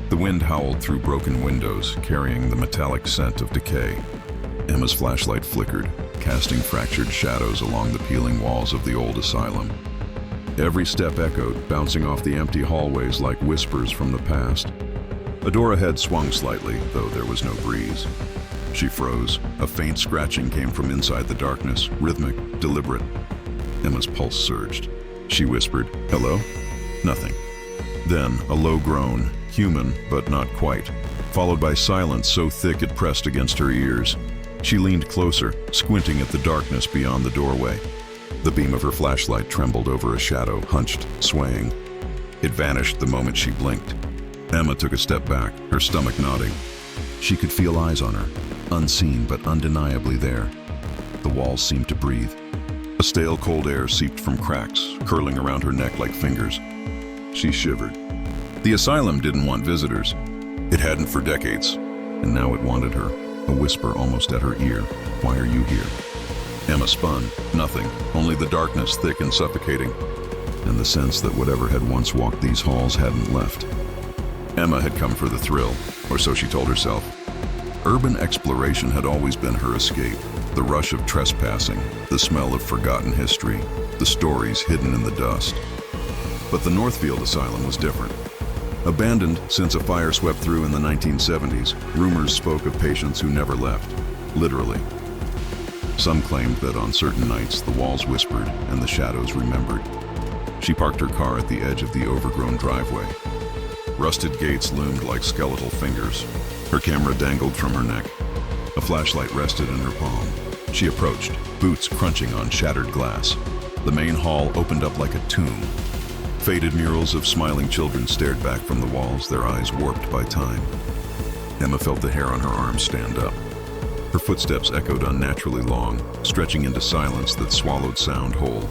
The wind howled through broken windows, carrying the metallic scent of decay. Emma's flashlight flickered, casting fractured shadows along the peeling walls of the old asylum. Every step echoed, bouncing off the empty hallways like whispers from the past. A door ahead swung slightly, though there was no breeze. She froze. A faint scratching came from inside the darkness, rhythmic, deliberate. Emma's pulse surged. She whispered, "Hello?" Nothing. Then a low groan, human but not quite, followed by silence so thick it pressed against her ears. She leaned closer, squinting at the darkness beyond the doorway. The beam of her flashlight trembled over a shadow, hunched, swaying. It vanished the moment she blinked. Emma took a step back, her stomach knotting. She could feel eyes on her, unseen but undeniably there. The walls seemed to breathe. A stale cold air seeped from cracks, curling around her neck like fingers. She shivered. The asylum didn't want visitors. It hadn't for decades, and now it wanted her. A whisper almost at her ear. "Why are you here?" Emma spun. Nothing. Only the darkness, thick and suffocating, and the sense that whatever had once walked these halls hadn't left. Emma had come for the thrill, or so she told herself. Urban exploration had always been her escape. The rush of trespassing, the smell of forgotten history, the stories hidden in the dust. But the Northfield Asylum was different. Abandoned since a fire swept through in the 1970s, rumors spoke of patients who never left, literally. Some claimed that on certain nights the walls whispered and the shadows remembered. She parked her car at the edge of the overgrown driveway. Rusted gates loomed like skeletal fingers. Her camera dangled from her neck. A flashlight rested in her palm. She approached, boots crunching on shattered glass. The main hall opened up like a tomb. Faded murals of smiling children stared back from the walls, their eyes warped by time. Emma felt the hair on her arms stand up. Her footsteps echoed unnaturally long, stretching into silence that swallowed sound whole.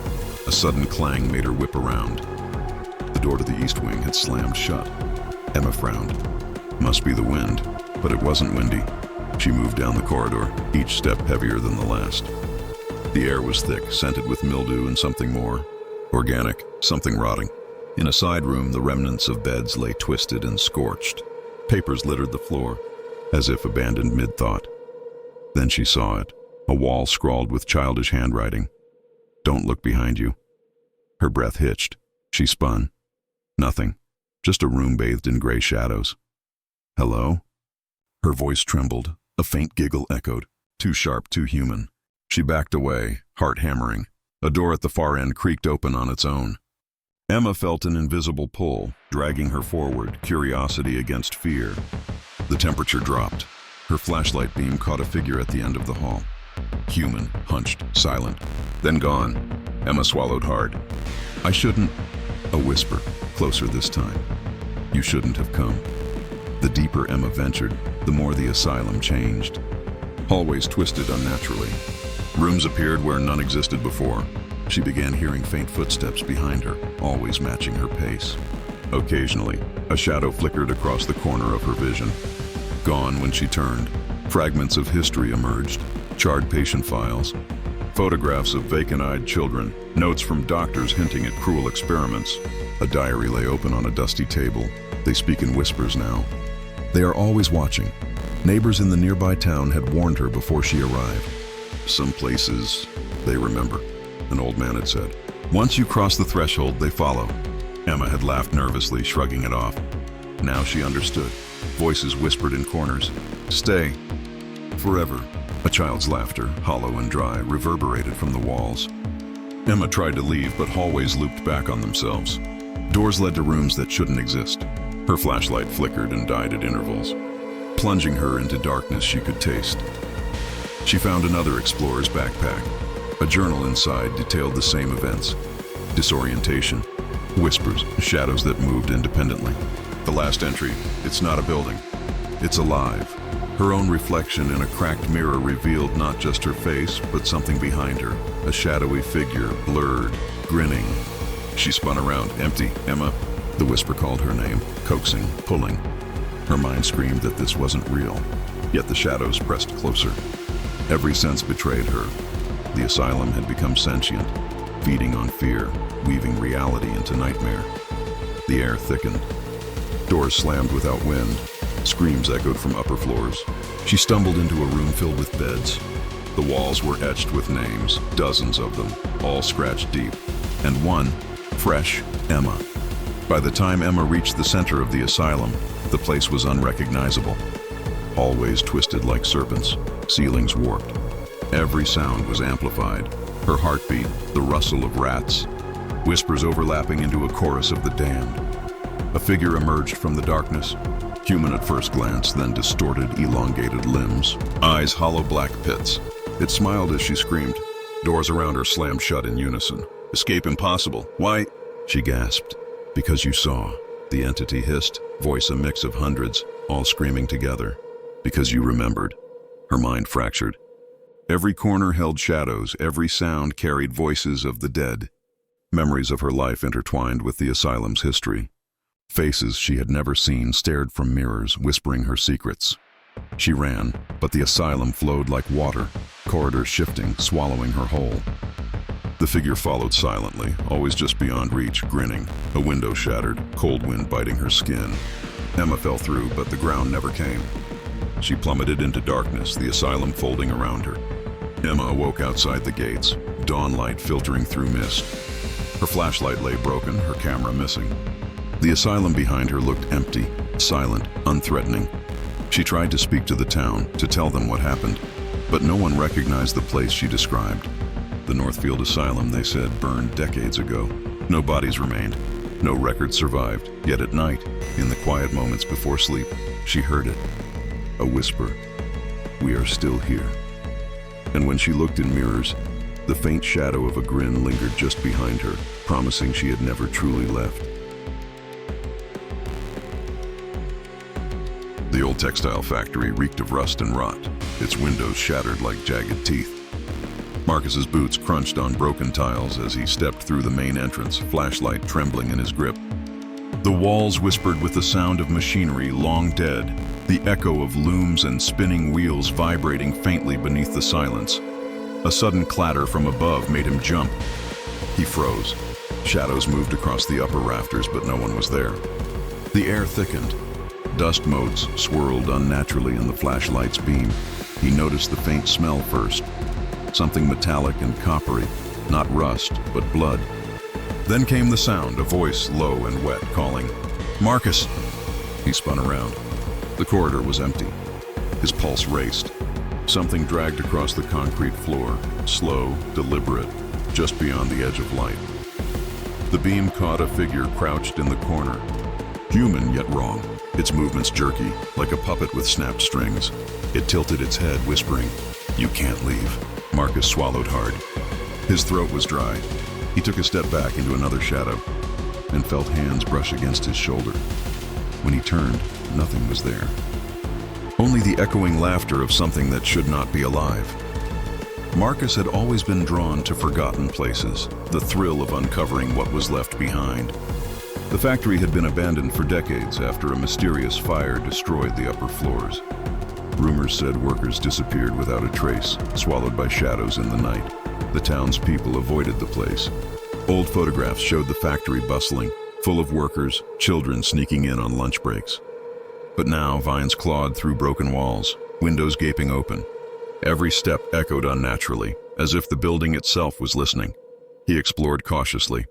A sudden clang made her whip around. The door to the east wing had slammed shut. Emma frowned. Must be the wind, but it wasn't windy. She moved down the corridor, each step heavier than the last. The air was thick, scented with mildew and something more. Organic, something rotting. In a side room, the remnants of beds lay twisted and scorched. Papers littered the floor, as if abandoned mid-thought. Then she saw it, a wall scrawled with childish handwriting. "Don't look behind you." Her breath hitched. She spun. Nothing, just a room bathed in gray shadows. "Hello?" Her voice trembled. A faint giggle echoed, too sharp, too human. She backed away, heart hammering. A door at the far end creaked open on its own. Emma felt an invisible pull, dragging her forward, curiosity against fear. The temperature dropped. Her flashlight beam caught a figure at the end of the hall. Human, hunched, silent, then gone. Emma swallowed hard. "I shouldn't..." A whisper, closer this time. "You shouldn't have come." The deeper Emma ventured, the more the asylum changed. Hallways twisted unnaturally. Rooms appeared where none existed before. She began hearing faint footsteps behind her, always matching her pace. Occasionally, a shadow flickered across the corner of her vision. Gone when she turned, fragments of history emerged, charred patient files, photographs of vacant-eyed children, notes from doctors hinting at cruel experiments. A diary lay open on a dusty table. They speak in whispers now. They are always watching. Neighbors in the nearby town had warned her before she arrived. "Some places, they remember," an old man had said. "Once you cross the threshold, they follow." Emma had laughed nervously, shrugging it off. Now she understood. Voices whispered in corners. "Stay. Forever." A child's laughter, hollow and dry, reverberated from the walls. Emma tried to leave, but hallways looped back on themselves. Doors led to rooms that shouldn't exist. Her flashlight flickered and died at intervals, plunging her into darkness she could taste. She found another explorer's backpack. A journal inside detailed the same events. Disorientation, whispers, shadows that moved independently. The last entry, "It's not a building. It's alive." Her own reflection in a cracked mirror revealed not just her face, but something behind her. A shadowy figure, blurred, grinning. She spun around. "Empty, Emma." The whisper called her name, coaxing, pulling. Her mind screamed that this wasn't real. Yet the shadows pressed closer. Every sense betrayed her. The asylum had become sentient, feeding on fear, weaving reality into nightmare. The air thickened. Doors slammed without wind. Screams echoed from upper floors. She stumbled into a room filled with beds. The walls were etched with names, dozens of them, all scratched deep. And one, fresh, Emma. By the time Emma reached the center of the asylum, the place was unrecognizable. Hallways twisted like serpents, ceilings warped. Every sound was amplified. Her heartbeat, the rustle of rats, whispers overlapping into a chorus of the damned. A figure emerged from the darkness, human at first glance, then distorted, elongated limbs, eyes hollow black pits. It smiled as she screamed. Doors around her slammed shut in unison. Escape impossible. Why? She gasped. Because you saw, the entity hissed, voice a mix of hundreds, all screaming together. Because you remembered. Her mind fractured. Every corner held shadows, every sound carried voices of the dead. Memories of her life intertwined with the asylum's history. Faces she had never seen stared from mirrors, whispering her secrets. She ran, but the asylum flowed like water, corridors shifting, swallowing her whole. The figure followed silently, always just beyond reach, grinning. A window shattered, cold wind biting her skin. Emma fell through, but the ground never came. She plummeted into darkness, the asylum folding around her. Emma awoke outside the gates, dawn light filtering through mist. Her flashlight lay broken, her camera missing. The asylum behind her looked empty, silent, unthreatening. She tried to speak to the town, to tell them what happened, but no one recognized the place she described. The Northfield Asylum, they said, burned decades ago. No bodies remained, no records survived. Yet at night, in the quiet moments before sleep, she heard it. A whisper. We are still here. And when she looked in mirrors, the faint shadow of a grin lingered just behind her, promising she had never truly left. The old textile factory reeked of rust and rot, its windows shattered like jagged teeth. Marcus's boots crunched on broken tiles as he stepped through the main entrance, flashlight trembling in his grip. The walls whispered with the sound of machinery long dead, the echo of looms and spinning wheels vibrating faintly beneath the silence. A sudden clatter from above made him jump. He froze. Shadows moved across the upper rafters, but no one was there. The air thickened. Dust motes swirled unnaturally in the flashlight's beam. He noticed the faint smell first. Something metallic and coppery, not rust, but blood. Then came the sound, a voice low and wet, calling, "Marcus!" He spun around. The corridor was empty. His pulse raced. Something dragged across the concrete floor, slow, deliberate, just beyond the edge of light. The beam caught a figure crouched in the corner. Human, yet wrong. Its movements jerky, like a puppet with snapped strings. It tilted its head, whispering, "You can't leave." Marcus swallowed hard. His throat was dry. He took a step back into another shadow and felt hands brush against his shoulder. When he turned, nothing was there. Only the echoing laughter of something that should not be alive. Marcus had always been drawn to forgotten places, the thrill of uncovering what was left behind. The factory had been abandoned for decades after a mysterious fire destroyed the upper floors. Rumors said workers disappeared without a trace, swallowed by shadows in the night. The townspeople avoided the place. Old photographs showed the factory bustling, full of workers, children sneaking in on lunch breaks. But now vines clawed through broken walls, windows gaping open. Every step echoed unnaturally, as if the building itself was listening. He explored cautiously.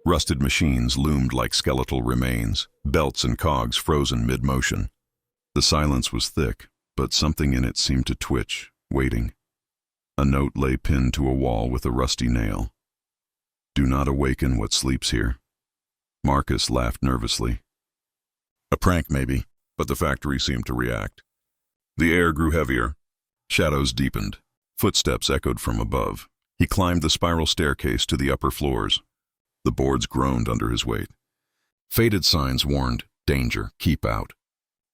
Rusted machines loomed like skeletal remains, belts and cogs frozen mid-motion. The silence was thick, but something in it seemed to twitch, waiting. A note lay pinned to a wall with a rusty nail. "Do not awaken what sleeps here." Marcus laughed nervously. A prank, maybe, but the factory seemed to react. The air grew heavier. Shadows deepened. Footsteps echoed from above. He climbed the spiral staircase to the upper floors. The boards groaned under his weight. Faded signs warned, "Danger, keep out."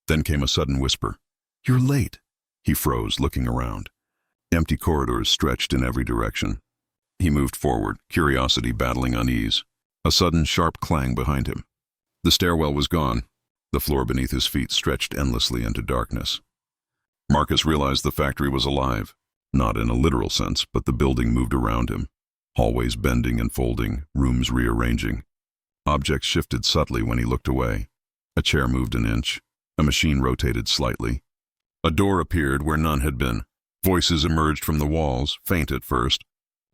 Then came a sudden whisper. "You're late." He froze, looking around. Empty corridors stretched in every direction. He moved forward, curiosity battling unease. A sudden sharp clang behind him. The stairwell was gone. The floor beneath his feet stretched endlessly into darkness. Marcus realized the factory was alive. Not in a literal sense, but the building moved around him. Hallways bending and folding, rooms rearranging. Objects shifted subtly when he looked away. A chair moved an inch. A machine rotated slightly. A door appeared where none had been. Voices emerged from the walls, faint at first.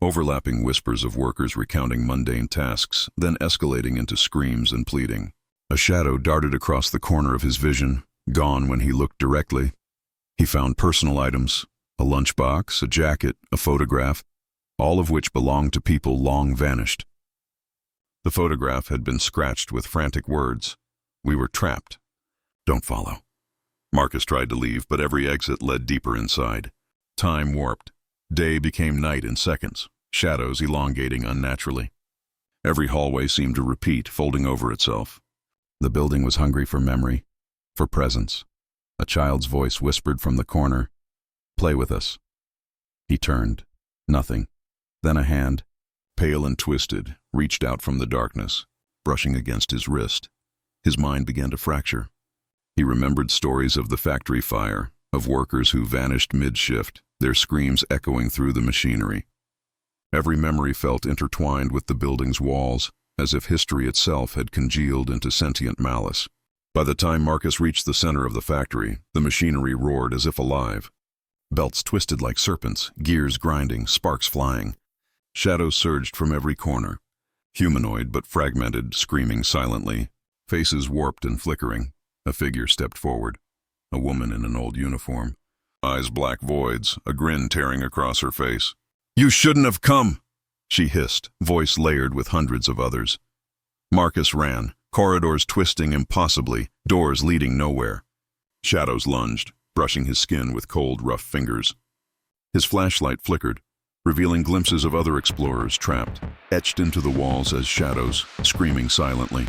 Overlapping whispers of workers recounting mundane tasks, then escalating into screams and pleading. A shadow darted across the corner of his vision, gone when he looked directly. He found personal items, a lunchbox, a jacket, a photograph, all of which belonged to people long vanished. The photograph had been scratched with frantic words. "We were trapped. Don't follow." Marcus tried to leave, but every exit led deeper inside. Time warped. Day became night in seconds, shadows elongating unnaturally. Every hallway seemed to repeat, folding over itself. The building was hungry for memory, for presence. A child's voice whispered from the corner, "Play with us." He turned. Nothing. Then a hand, pale and twisted, reached out from the darkness, brushing against his wrist. His mind began to fracture. He remembered stories of the factory fire, of workers who vanished mid-shift, their screams echoing through the machinery. Every memory felt intertwined with the building's walls, as if history itself had congealed into sentient malice. By the time Marcus reached the center of the factory, the machinery roared as if alive. Belts twisted like serpents, gears grinding, sparks flying. Shadows surged from every corner. Humanoid but fragmented, screaming silently. Faces warped and flickering. A figure stepped forward. A woman in an old uniform. Eyes black voids, a grin tearing across her face. "You shouldn't have come!" she hissed, voice layered with hundreds of others. Marcus ran, corridors twisting impossibly, doors leading nowhere. Shadows lunged, brushing his skin with cold, rough fingers. His flashlight flickered, revealing glimpses of other explorers trapped, etched into the walls as shadows, screaming silently.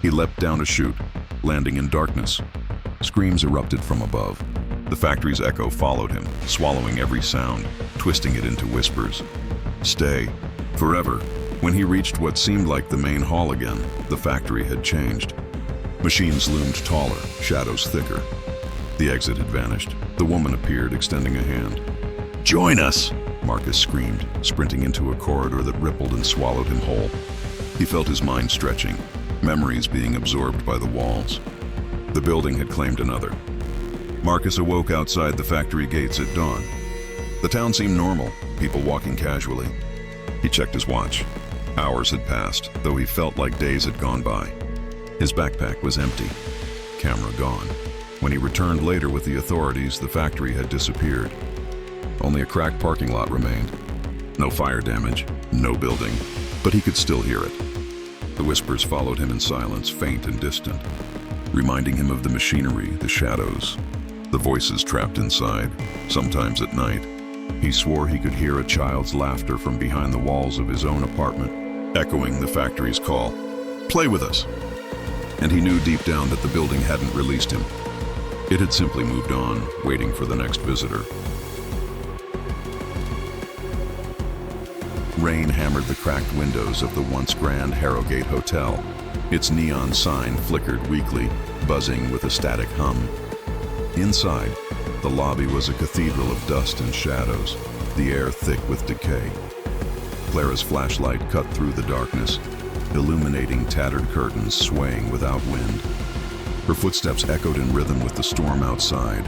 He leapt down a chute, landing in darkness. Screams erupted from above. The factory's echo followed him, swallowing every sound, twisting it into whispers. Stay. Forever. When he reached what seemed like the main hall again, the factory had changed. Machines loomed taller, shadows thicker. The exit had vanished. The woman appeared, extending a hand. "Join us!" Marcus screamed, sprinting into a corridor that rippled and swallowed him whole. He felt his mind stretching, memories being absorbed by the walls. The building had claimed another. Marcus awoke outside the factory gates at dawn. The town seemed normal, people walking casually. He checked his watch. Hours had passed, though he felt like days had gone by. His backpack was empty, camera gone. When he returned later with the authorities, the factory had disappeared. Only a cracked parking lot remained. No fire damage, no building, but he could still hear it. The whispers followed him in silence, faint and distant, reminding him of the machinery, the shadows, the voices trapped inside, sometimes at night. He swore he could hear a child's laughter from behind the walls of his own apartment, echoing the factory's call, "Play with us!" And he knew deep down that the building hadn't released him. It had simply moved on, waiting for the next visitor. Rain hammered the cracked windows of the once grand Harrogate Hotel. Its neon sign flickered weakly, buzzing with a static hum. Inside, the lobby was a cathedral of dust and shadows, the air thick with decay. Clara's flashlight cut through the darkness, illuminating tattered curtains swaying without wind. Her footsteps echoed in rhythm with the storm outside,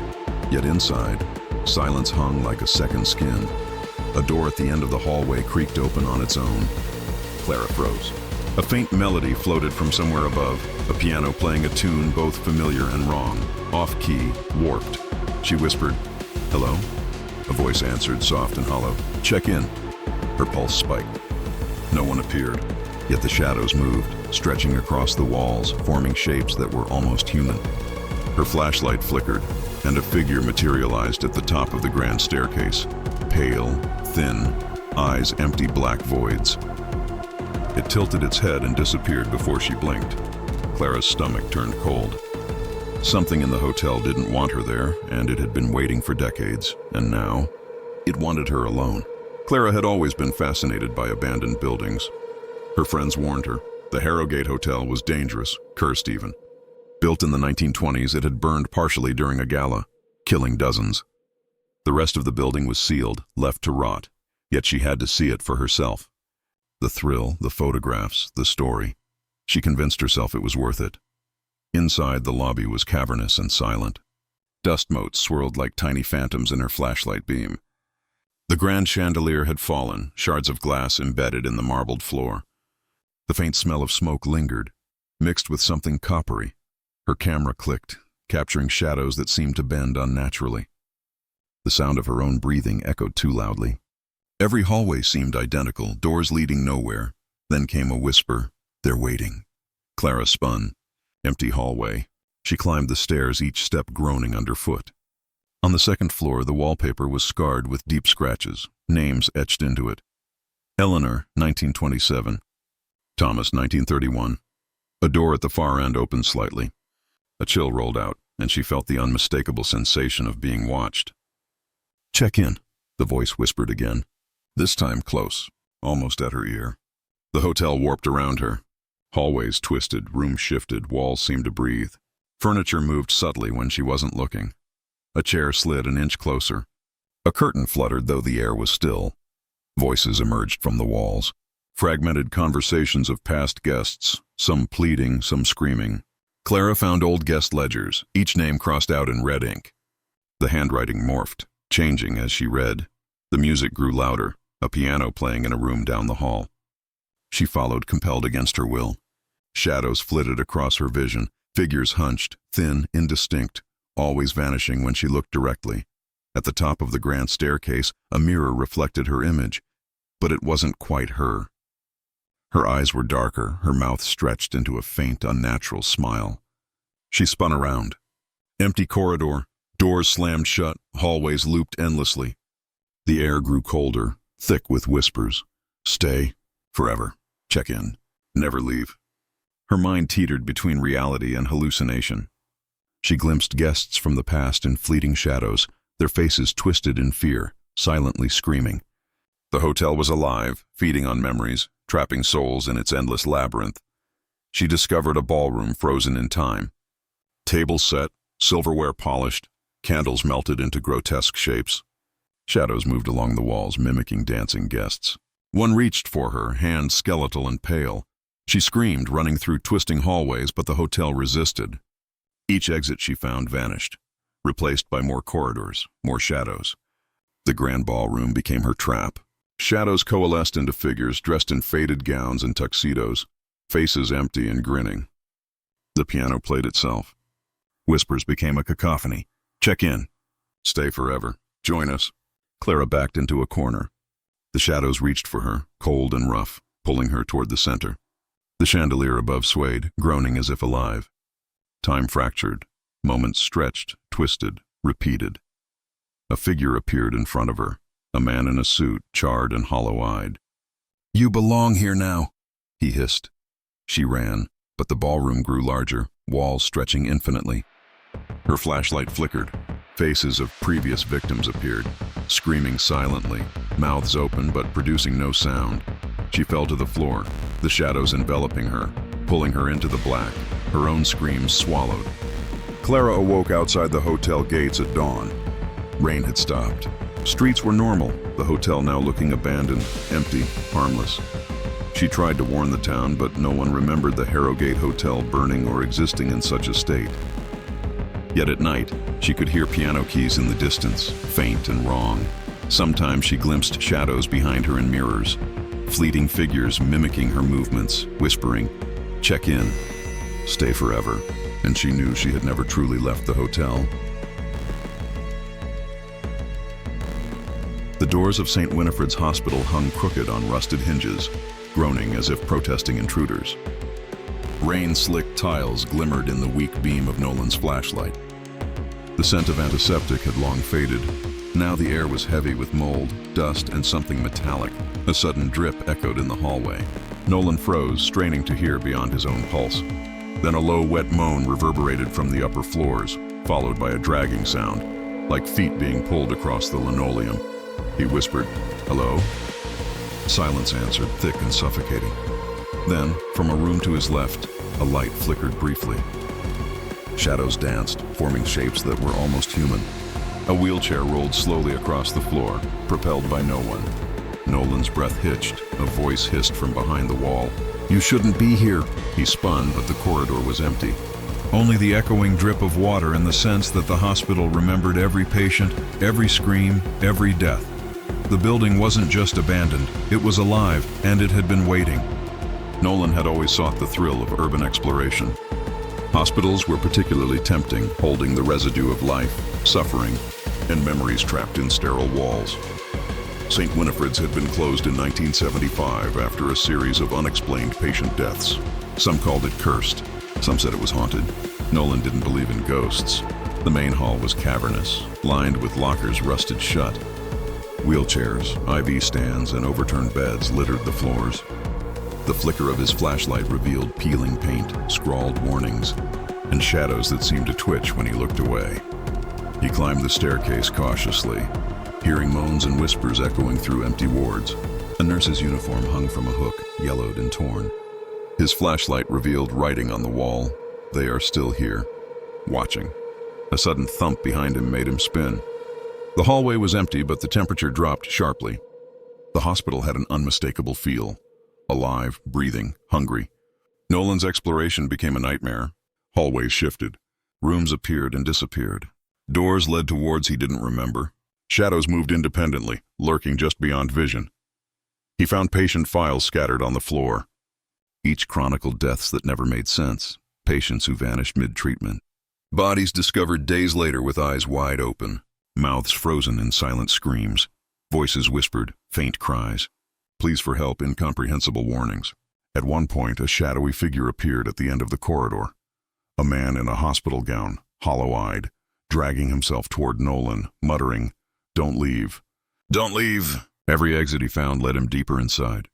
yet inside, silence hung like a second skin. A door at the end of the hallway creaked open on its own. Clara froze. A faint melody floated from somewhere above, a piano playing a tune both familiar and wrong, off-key, warped. She whispered, "Hello?" A voice answered, soft and hollow, "Check in." Her pulse spiked. No one appeared, yet the shadows moved, stretching across the walls, forming shapes that were almost human. Her flashlight flickered, and a figure materialized at the top of the grand staircase, pale, thin, eyes empty black voids. It tilted its head and disappeared before she blinked. Clara's stomach turned cold. Something in the hotel didn't want her there, and it had been waiting for decades, and now, it wanted her alone. Clara had always been fascinated by abandoned buildings. Her friends warned her. The Harrogate Hotel was dangerous, cursed even. Built in the 1920s, it had burned partially during a gala, killing dozens. The rest of the building was sealed, left to rot, yet she had to see it for herself. The thrill, the photographs, the story. She convinced herself it was worth it. Inside, the lobby was cavernous and silent. Dust motes swirled like tiny phantoms in her flashlight beam. The grand chandelier had fallen, shards of glass embedded in the marbled floor. The faint smell of smoke lingered, mixed with something coppery. Her camera clicked, capturing shadows that seemed to bend unnaturally. The sound of her own breathing echoed too loudly. Every hallway seemed identical, doors leading nowhere. Then came a whisper, "They're waiting." Clara spun. Empty hallway. She climbed the stairs, each step groaning underfoot. On the second floor, the wallpaper was scarred with deep scratches, names etched into it. Eleanor, 1927. Thomas, 1931. A door at the far end opened slightly. A chill rolled out, and she felt the unmistakable sensation of being watched. "Check in," the voice whispered again, this time close, almost at her ear. The hotel warped around her. Hallways twisted, rooms shifted, walls seemed to breathe. Furniture moved subtly when she wasn't looking. A chair slid an inch closer. A curtain fluttered, though the air was still. Voices emerged from the walls. Fragmented conversations of past guests, some pleading, some screaming. Clara found old guest ledgers, each name crossed out in red ink. The handwriting morphed, changing as she read. The music grew louder, a piano playing in a room down the hall. She followed, compelled against her will. Shadows flitted across her vision, figures hunched, thin, indistinct, always vanishing when she looked directly. At the top of the grand staircase, a mirror reflected her image, but it wasn't quite her. Her eyes were darker, her mouth stretched into a faint, unnatural smile. She spun around. Empty corridor, doors slammed shut, hallways looped endlessly. The air grew colder, thick with whispers. Stay, forever, check in, never leave. Her mind teetered between reality and hallucination. She glimpsed guests from the past in fleeting shadows, their faces twisted in fear, silently screaming. The hotel was alive, feeding on memories, trapping souls in its endless labyrinth. She discovered a ballroom frozen in time. Tables set, silverware polished, candles melted into grotesque shapes. Shadows moved along the walls, mimicking dancing guests. One reached for her, hand skeletal and pale. She screamed, running through twisting hallways, but the hotel resisted. Each exit she found vanished, replaced by more corridors, more shadows. The grand ballroom became her trap. Shadows coalesced into figures dressed in faded gowns and tuxedos, faces empty and grinning. The piano played itself. Whispers became a cacophony. Check in. Stay forever. Join us. Clara backed into a corner. The shadows reached for her, cold and rough, pulling her toward the center. The chandelier above swayed, groaning as if alive. Time fractured. Moments stretched, twisted, repeated. A figure appeared in front of her. A man in a suit, charred and hollow-eyed. "You belong here now," he hissed. She ran, but the ballroom grew larger, walls stretching infinitely. Her flashlight flickered. Faces of previous victims appeared, screaming silently, mouths open but producing no sound. She fell to the floor, the shadows enveloping her, pulling her into the black, her own screams swallowed. Clara awoke outside the hotel gates at dawn. Rain had stopped. Streets were normal, the hotel now looking abandoned, empty, harmless. She tried to warn the town, but no one remembered the Harrogate Hotel burning or existing in such a state. Yet at night, she could hear piano keys in the distance, faint and wrong. Sometimes she glimpsed shadows behind her in mirrors, fleeting figures mimicking her movements, whispering, "Check in, stay forever," and she knew she had never truly left the hotel. The doors of St. Winifred's Hospital hung crooked on rusted hinges, groaning as if protesting intruders. Rain-slicked tiles glimmered in the weak beam of Nolan's flashlight. The scent of antiseptic had long faded. Now the air was heavy with mold, dust, and something metallic. A sudden drip echoed in the hallway. Nolan froze, straining to hear beyond his own pulse. Then a low, wet moan reverberated from the upper floors, followed by a dragging sound, like feet being pulled across the linoleum. He whispered, "Hello?" Silence answered, thick and suffocating. Then, from a room to his left, a light flickered briefly. Shadows danced, forming shapes that were almost human. A wheelchair rolled slowly across the floor, propelled by no one. Nolan's breath hitched, a voice hissed from behind the wall. "You shouldn't be here." He spun, but the corridor was empty. Only the echoing drip of water and the sense that the hospital remembered every patient, every scream, every death. The building wasn't just abandoned, it was alive, and it had been waiting. Nolan had always sought the thrill of urban exploration. Hospitals were particularly tempting, holding the residue of life, suffering, and memories trapped in sterile walls. St. Winifred's had been closed in 1975 after a series of unexplained patient deaths. Some called it cursed, some said it was haunted. Nolan didn't believe in ghosts. The main hall was cavernous, lined with lockers rusted shut. Wheelchairs, IV stands, and overturned beds littered the floors. The flicker of his flashlight revealed peeling paint, scrawled warnings, and shadows that seemed to twitch when he looked away. He climbed the staircase cautiously, hearing moans and whispers echoing through empty wards. A nurse's uniform hung from a hook, yellowed and torn. His flashlight revealed writing on the wall, "They are still here, watching." A sudden thump behind him made him spin. The hallway was empty, but the temperature dropped sharply. The hospital had an unmistakable feel. Alive, breathing, hungry. Nolan's exploration became a nightmare. Hallways shifted. Rooms appeared and disappeared. Doors led to wards he didn't remember. Shadows moved independently, lurking just beyond vision. He found patient files scattered on the floor. Each chronicled deaths that never made sense, patients who vanished mid-treatment. Bodies discovered days later with eyes wide open, mouths frozen in silent screams, voices whispered, faint cries, pleas for help, incomprehensible warnings. At one point, a shadowy figure appeared at the end of the corridor. A man in a hospital gown, hollow-eyed, dragging himself toward Nolan, muttering, "Don't leave. Don't leave." Every exit he found led him deeper inside.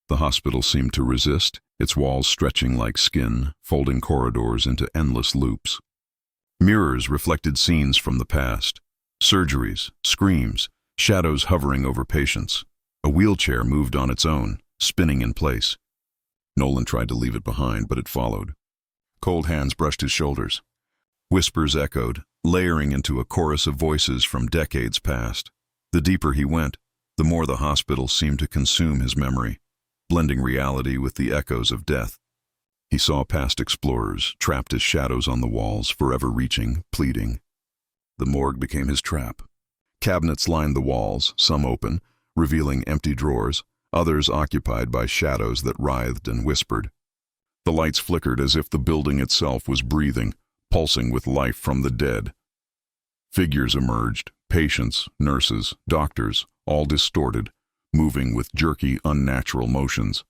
The hospital seemed to resist, its walls stretching like skin, folding corridors into endless loops. Mirrors reflected scenes from the past. Surgeries, screams, shadows hovering over patients. A wheelchair moved on its own, spinning in place. Nolan tried to leave it behind, but it followed. Cold hands brushed his shoulders. Whispers echoed, layering into a chorus of voices from decades past. The deeper he went, the more the hospital seemed to consume his memory, blending reality with the echoes of death. He saw past explorers, trapped as shadows on the walls, forever reaching, pleading. The morgue became his trap. Cabinets lined the walls, some open, revealing empty drawers, others occupied by shadows that writhed and whispered. The lights flickered as if the building itself was breathing, pulsing with life from the dead. Figures emerged, patients, nurses, doctors, all distorted, moving with jerky, unnatural motions.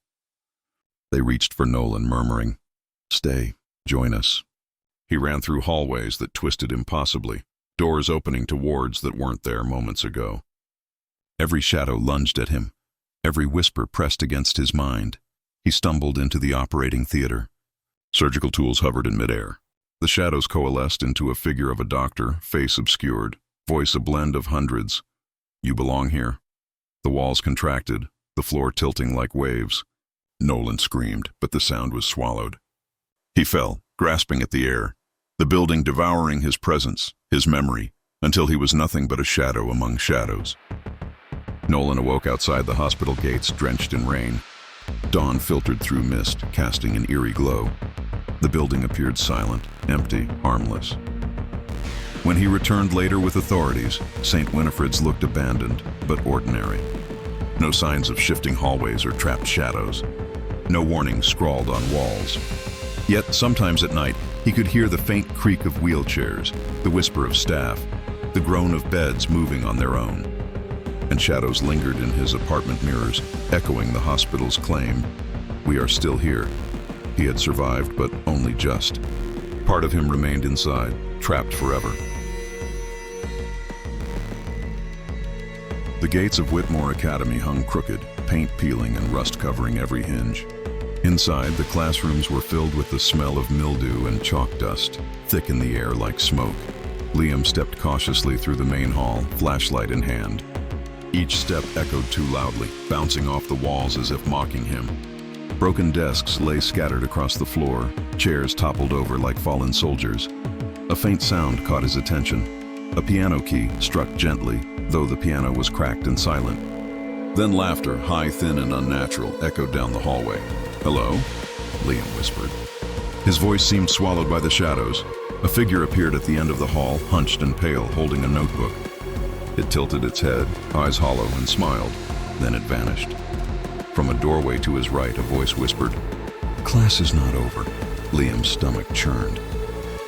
They reached for Nolan, murmuring, "Stay, join us." He ran through hallways that twisted impossibly, doors opening to wards that weren't there moments ago. Every shadow lunged at him, every whisper pressed against his mind. He stumbled into the operating theater. Surgical tools hovered in midair. The shadows coalesced into a figure of a doctor, face obscured, voice a blend of hundreds. "You belong here." The walls contracted, the floor tilting like waves. Nolan screamed, but the sound was swallowed. He fell, grasping at the air, the building devouring his presence, his memory, until he was nothing but a shadow among shadows. Nolan awoke outside the hospital gates, drenched in rain. Dawn filtered through mist, casting an eerie glow. The building appeared silent, empty, harmless. When he returned later with authorities, St. Winifred's looked abandoned, but ordinary. No signs of shifting hallways or trapped shadows. No warnings scrawled on walls. Yet, sometimes at night, he could hear the faint creak of wheelchairs, the whisper of staff, the groan of beds moving on their own. And shadows lingered in his apartment mirrors, echoing the hospital's claim, "We are still here." He had survived, but only just. Part of him remained inside, trapped forever. The gates of Whitmore Academy hung crooked, paint peeling and rust covering every hinge. Inside, the classrooms were filled with the smell of mildew and chalk dust, thick in the air like smoke. Liam stepped cautiously through the main hall, flashlight in hand. Each step echoed too loudly, bouncing off the walls as if mocking him. Broken desks lay scattered across the floor, chairs toppled over like fallen soldiers. A faint sound caught his attention. A piano key struck gently, though the piano was cracked and silent. Then laughter, high, thin, and unnatural, echoed down the hallway. "Hello?" Liam whispered. His voice seemed swallowed by the shadows. A figure appeared at the end of the hall, hunched and pale, holding a notebook. It tilted its head, eyes hollow, and smiled. Then it vanished. From a doorway to his right, a voice whispered, "Class is not over." Liam's stomach churned.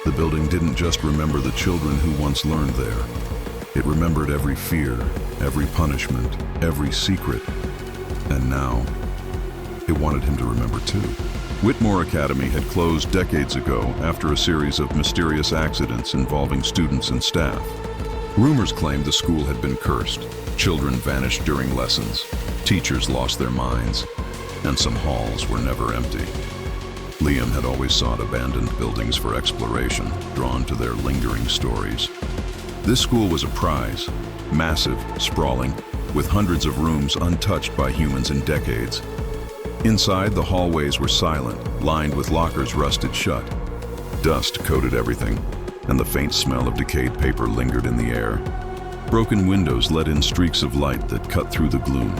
The building didn't just remember the children who once learned there. It remembered every fear, every punishment, every secret. And now, it wanted him to remember too. Whitmore Academy had closed decades ago after a series of mysterious accidents involving students and staff. Rumors claimed the school had been cursed. Children vanished during lessons, teachers lost their minds, and some halls were never empty. Liam had always sought abandoned buildings for exploration, drawn to their lingering stories. This school was a prize, massive, sprawling, with hundreds of rooms untouched by humans in decades. Inside, the hallways were silent, lined with lockers rusted shut. Dust coated everything, and the faint smell of decayed paper lingered in the air. Broken windows let in streaks of light that cut through the gloom,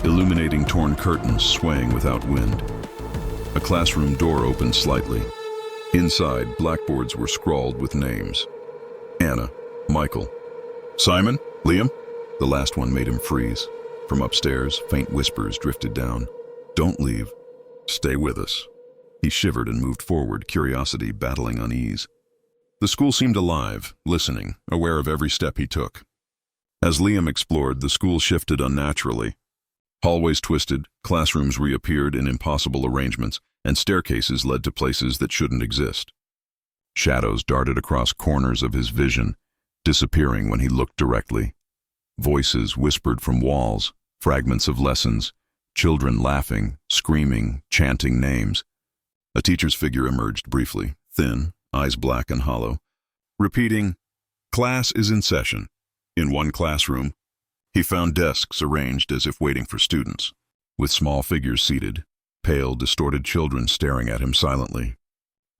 illuminating torn curtains swaying without wind. A classroom door opened slightly. Inside, blackboards were scrawled with names. Anna, Michael, Simon, Liam. The last one made him freeze. From upstairs, faint whispers drifted down. "Don't leave. Stay with us." He shivered and moved forward, curiosity battling unease. The school seemed alive, listening, aware of every step he took. As Liam explored, the school shifted unnaturally. Hallways twisted, classrooms reappeared in impossible arrangements, and staircases led to places that shouldn't exist. Shadows darted across corners of his vision, disappearing when he looked directly. Voices whispered from walls, fragments of lessons, children laughing, screaming, chanting names. A teacher's figure emerged briefly, thin, eyes black and hollow, repeating, "Class is in session." In one classroom, he found desks arranged as if waiting for students, with small figures seated, pale, distorted children staring at him silently.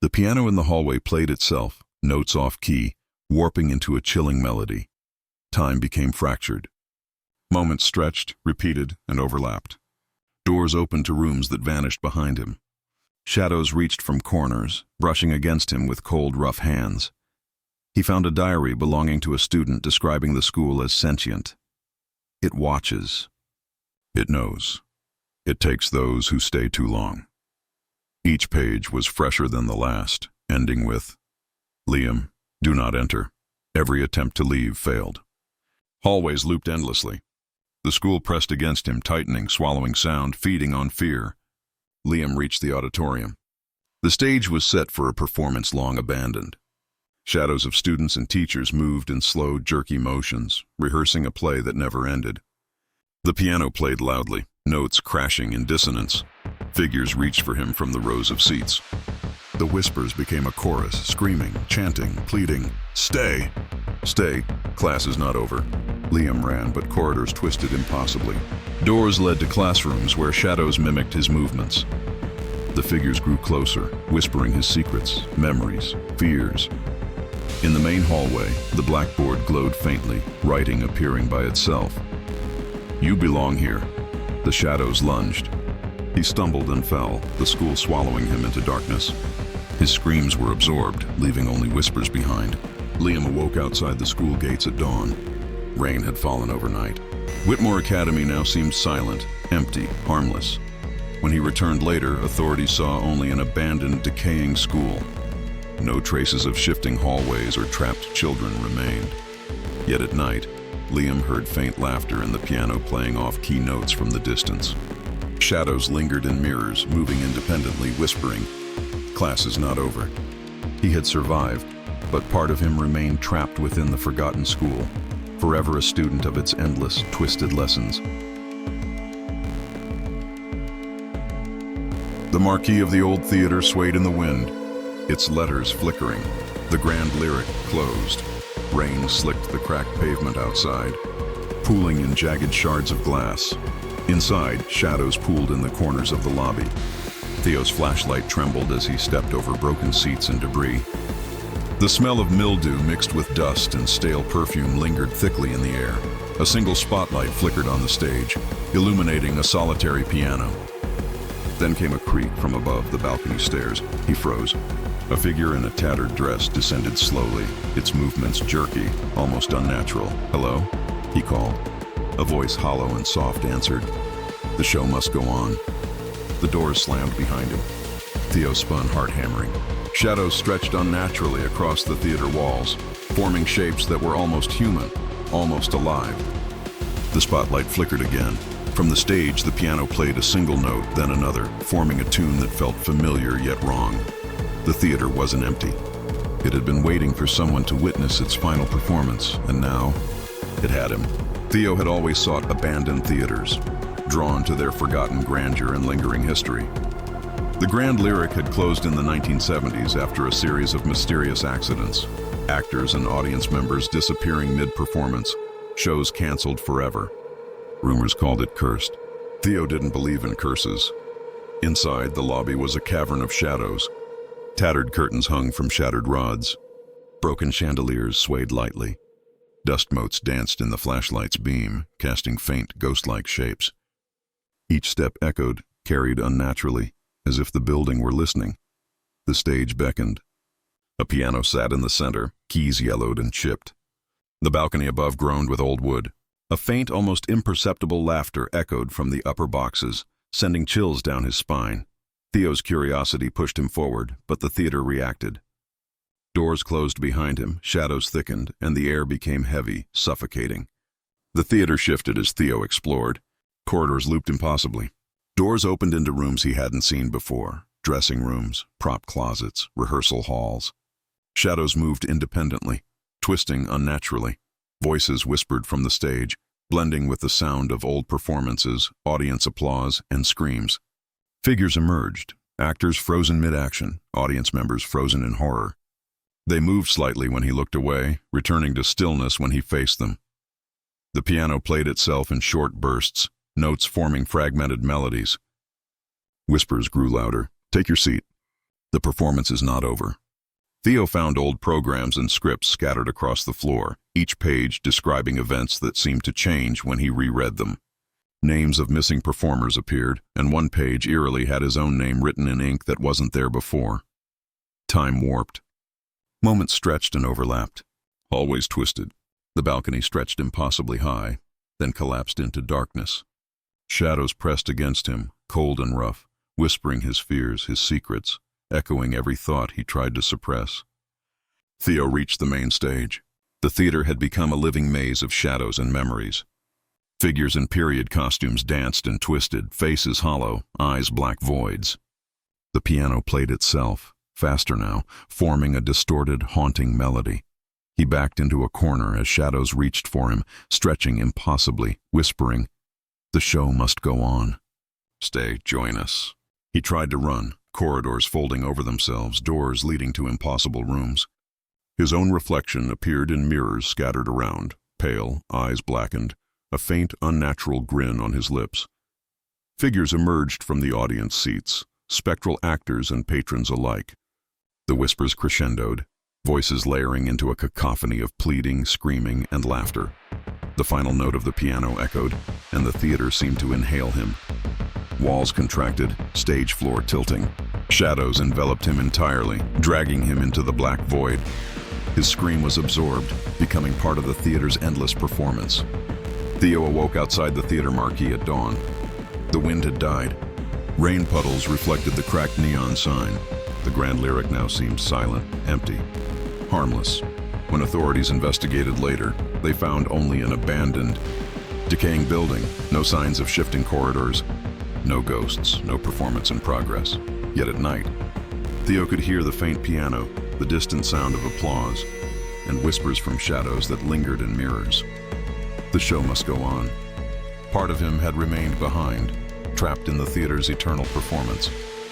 The piano in the hallway played itself, notes off key, warping into a chilling melody. Time became fractured. Moments stretched, repeated, and overlapped. Doors opened to rooms that vanished behind him. Shadows reached from corners, brushing against him with cold, rough hands. He found a diary belonging to a student describing the school as sentient. It watches. It knows. It takes those who stay too long. Each page was fresher than the last, ending with, "Liam, do not enter." Every attempt to leave failed. Hallways looped endlessly. The school pressed against him, tightening, swallowing sound, feeding on fear. Liam reached the auditorium. The stage was set for a performance long abandoned. Shadows of students and teachers moved in slow, jerky motions, rehearsing a play that never ended. The piano played loudly, notes crashing in dissonance. Figures reached for him from the rows of seats. The whispers became a chorus, screaming, chanting, pleading, "Stay! Stay! Class is not over." Liam ran, but corridors twisted impossibly. Doors led to classrooms where shadows mimicked his movements. The figures grew closer, whispering his secrets, memories, fears. In the main hallway, the blackboard glowed faintly, writing appearing by itself. "You belong here." The shadows lunged. He stumbled and fell, the school swallowing him into darkness. His screams were absorbed, leaving only whispers behind. Liam awoke outside the school gates at dawn. Rain had fallen overnight. Whitmore Academy now seemed silent, empty, harmless. When he returned later, authorities saw only an abandoned, decaying school. No traces of shifting hallways or trapped children remained. Yet at night, Liam heard faint laughter and the piano playing off-key notes from the distance. Shadows lingered in mirrors, moving independently, whispering, "Class is not over." He had survived, but part of him remained trapped within the forgotten school, forever a student of its endless, twisted lessons. The marquee of the old theater swayed in the wind, its letters flickering. The grand lyric closed. Rain slicked the cracked pavement outside, pooling in jagged shards of glass. Inside, shadows pooled in the corners of the lobby. Theo's flashlight trembled as he stepped over broken seats and debris. The smell of mildew mixed with dust and stale perfume lingered thickly in the air. A single spotlight flickered on the stage, illuminating a solitary piano. Then came a creak from above the balcony stairs. He froze. A figure in a tattered dress descended slowly, its movements jerky, almost unnatural. "Hello?" he called. A voice hollow and soft answered. The show must go on. The doors slammed behind him. Theo spun, heart hammering. Shadows stretched unnaturally across the theater walls, forming shapes that were almost human, almost alive. The spotlight flickered again. From the stage, the piano played a single note, then another, forming a tune that felt familiar yet wrong. The theater wasn't empty. It had been waiting for someone to witness its final performance, and now it had him. Theo had always sought abandoned theaters, drawn to their forgotten grandeur and lingering history. The Grand Lyric had closed in the 1970s after a series of mysterious accidents. Actors and audience members disappearing mid-performance, shows canceled forever. Rumors called it cursed. Theo didn't believe in curses. Inside, the lobby was a cavern of shadows. Tattered curtains hung from shattered rods. Broken chandeliers swayed lightly. Dust motes danced in the flashlight's beam, casting faint, ghost-like shapes. Each step echoed, carried unnaturally, as if the building were listening. The stage beckoned. A piano sat in the center, keys yellowed and chipped. The balcony above groaned with old wood. A faint, almost imperceptible laughter echoed from the upper boxes, sending chills down his spine. Theo's curiosity pushed him forward, but the theater reacted. Doors closed behind him, shadows thickened, and the air became heavy, suffocating. The theater shifted as Theo explored. Corridors looped impossibly. Doors opened into rooms he hadn't seen before, dressing rooms, prop closets, rehearsal halls. Shadows moved independently, twisting unnaturally. Voices whispered from the stage, blending with the sound of old performances, audience applause, and screams. Figures emerged, actors frozen mid-action, audience members frozen in horror. They moved slightly when he looked away, returning to stillness when he faced them. The piano played itself in short bursts, notes forming fragmented melodies. Whispers grew louder. "Take your seat. The performance is not over." Theo found old programs and scripts scattered across the floor, each page describing events that seemed to change when he reread them. Names of missing performers appeared, and one page eerily had his own name written in ink that wasn't there before. Time warped. Moments stretched and overlapped. Hallways twisted. The balcony stretched impossibly high, then collapsed into darkness. Shadows pressed against him, cold and rough, whispering his fears, his secrets, echoing every thought he tried to suppress. Theo reached the main stage. The theater had become a living maze of shadows and memories. Figures in period costumes danced and twisted, faces hollow, eyes black voids. The piano played itself, faster now, forming a distorted, haunting melody. He backed into a corner as shadows reached for him, stretching impossibly, whispering, "The show must go on. Stay, join us." He tried to run, corridors folding over themselves, doors leading to impossible rooms. His own reflection appeared in mirrors scattered around, pale, eyes blackened, a faint, unnatural grin on his lips. Figures emerged from the audience seats, spectral actors and patrons alike. The whispers crescendoed, voices layering into a cacophony of pleading, screaming, and laughter. The final note of the piano echoed, and the theater seemed to inhale him. Walls contracted, stage floor tilting. Shadows enveloped him entirely, dragging him into the black void. His scream was absorbed, becoming part of the theater's endless performance. Theo awoke outside the theater marquee at dawn. The wind had died. Rain puddles reflected the cracked neon sign. The Grand Lyric now seemed silent, empty, harmless. When authorities investigated later, they found only an abandoned, decaying building, no signs of shifting corridors, no ghosts, no performance in progress. Yet at night, Theo could hear the faint piano, the distant sound of applause, and whispers from shadows that lingered in mirrors. The show must go on. Part of him had remained behind, trapped in the theater's eternal performance,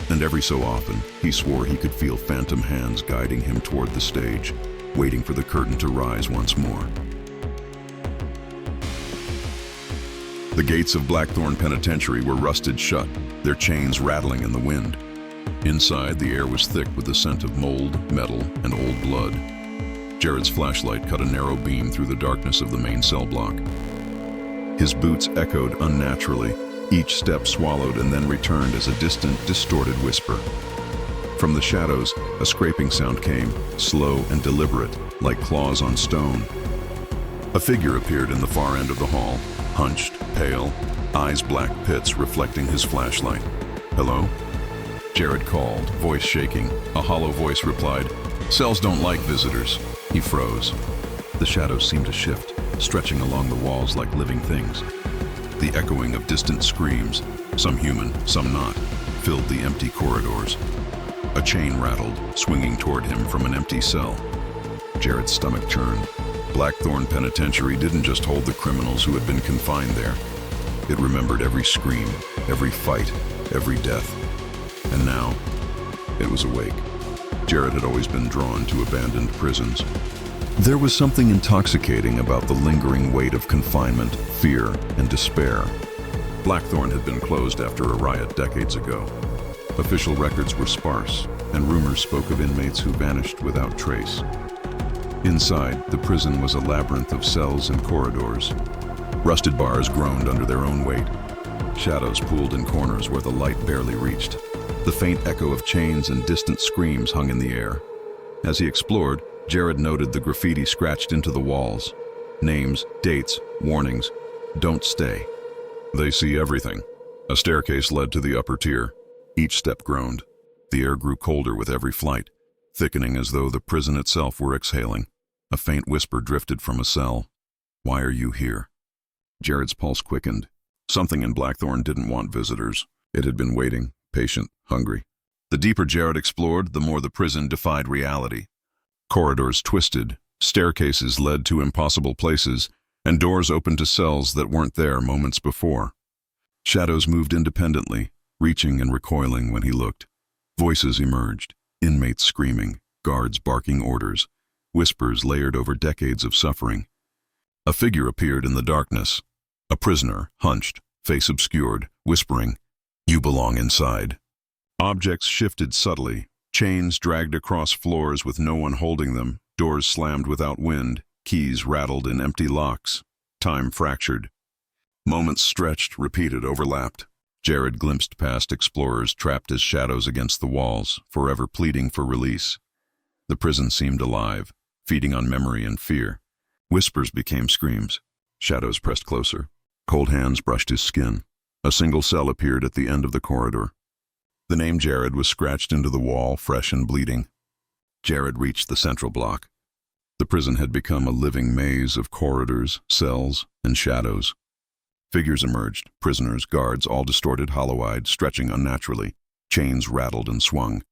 and every so often he swore he could feel phantom hands guiding him toward the stage, waiting for the curtain to rise once more. The gates of Blackthorn Penitentiary were rusted shut, their chains rattling in the wind. Inside, the air was thick with the scent of mold, metal, and old blood. Jared's flashlight cut a narrow beam through the darkness of the main cell block. His boots echoed unnaturally, each step swallowed and then returned as a distant, distorted whisper. From the shadows, a scraping sound came, slow and deliberate, like claws on stone. A figure appeared in the far end of the hall, hunched, pale, eyes black pits reflecting his flashlight. "Hello?" Jared called, voice shaking. A hollow voice replied, "Cells don't like visitors." He froze. The shadows seemed to shift, stretching along the walls like living things. The echoing of distant screams, some human, some not, filled the empty corridors. A chain rattled, swinging toward him from an empty cell. Jared's stomach churned. Blackthorn Penitentiary didn't just hold the criminals who had been confined there. It remembered every scream, every fight, every death. And now, it was awake. Jared had always been drawn to abandoned prisons. There was something intoxicating about the lingering weight of confinement, fear, and despair. Blackthorn had been closed after a riot decades ago. Official records were sparse, and rumors spoke of inmates who vanished without trace. Inside, the prison was a labyrinth of cells and corridors. Rusted bars groaned under their own weight. Shadows pooled in corners where the light barely reached. The faint echo of chains and distant screams hung in the air. As he explored, Jared noted the graffiti scratched into the walls. Names, dates, warnings. Don't stay. They see everything. A staircase led to the upper tier. Each step groaned. The air grew colder with every flight, thickening as though the prison itself were exhaling. A faint whisper drifted from a cell. "Why are you here?" Jared's pulse quickened. Something in Blackthorn didn't want visitors. It had been waiting, patient, hungry. The deeper Jared explored, the more the prison defied reality. Corridors twisted, staircases led to impossible places, and doors opened to cells that weren't there moments before. Shadows moved independently, reaching and recoiling when he looked. Voices emerged, inmates screaming, guards barking orders, whispers layered over decades of suffering. A figure appeared in the darkness, a prisoner, hunched, face obscured, whispering, "You belong inside." Objects shifted subtly, chains dragged across floors with no one holding them, doors slammed without wind, keys rattled in empty locks. Time fractured. Moments stretched, repeated, overlapped. Jared glimpsed past explorers trapped as shadows against the walls, forever pleading for release. The prison seemed alive, feeding on memory and fear. Whispers became screams. Shadows pressed closer. Cold hands brushed his skin. A single cell appeared at the end of the corridor. The name Jared was scratched into the wall, fresh and bleeding. Jared reached the central block. The prison had become a living maze of corridors, cells, and shadows. Figures emerged, prisoners, guards, all distorted, hollow-eyed, stretching unnaturally. Chains rattled and swung.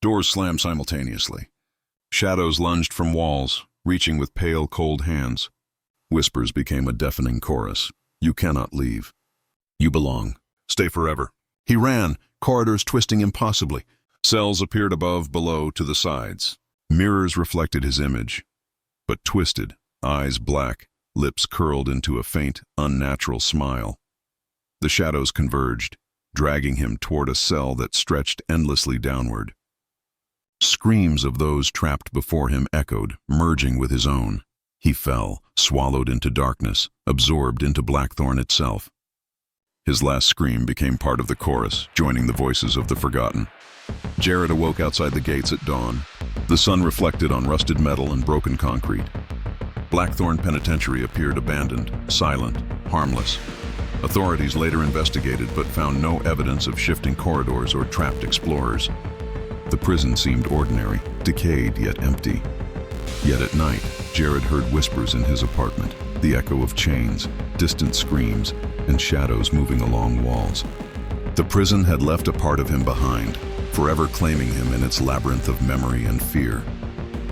Doors slammed simultaneously. Shadows lunged from walls, reaching with pale, cold hands. Whispers became a deafening chorus. "You cannot leave. You belong. Stay forever." He ran, corridors twisting impossibly. Cells appeared above, below, to the sides. Mirrors reflected his image, but twisted, eyes black, lips curled into a faint, unnatural smile. The shadows converged, dragging him toward a cell that stretched endlessly downward. Screams of those trapped before him echoed, merging with his own. He fell, swallowed into darkness, absorbed into Blackthorn itself. His last scream became part of the chorus, joining the voices of the forgotten. Jared awoke outside the gates at dawn. The sun reflected on rusted metal and broken concrete. Blackthorn Penitentiary appeared abandoned, silent, harmless. Authorities later investigated but found no evidence of shifting corridors or trapped explorers. The prison seemed ordinary, decayed yet empty. Yet at night, Jared heard whispers in his apartment, the echo of chains, distant screams, and shadows moving along walls. The prison had left a part of him behind, forever claiming him in its labyrinth of memory and fear.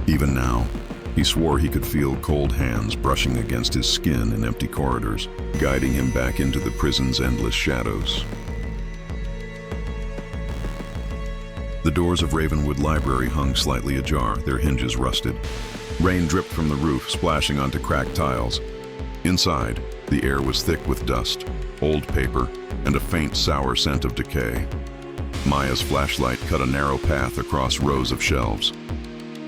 Even now, he swore he could feel cold hands brushing against his skin in empty corridors, guiding him back into the prison's endless shadows. The doors of Ravenwood Library hung slightly ajar, their hinges rusted. Rain dripped from the roof, splashing onto cracked tiles. Inside, the air was thick with dust, old paper, and a faint sour scent of decay. Maya's flashlight cut a narrow path across rows of shelves.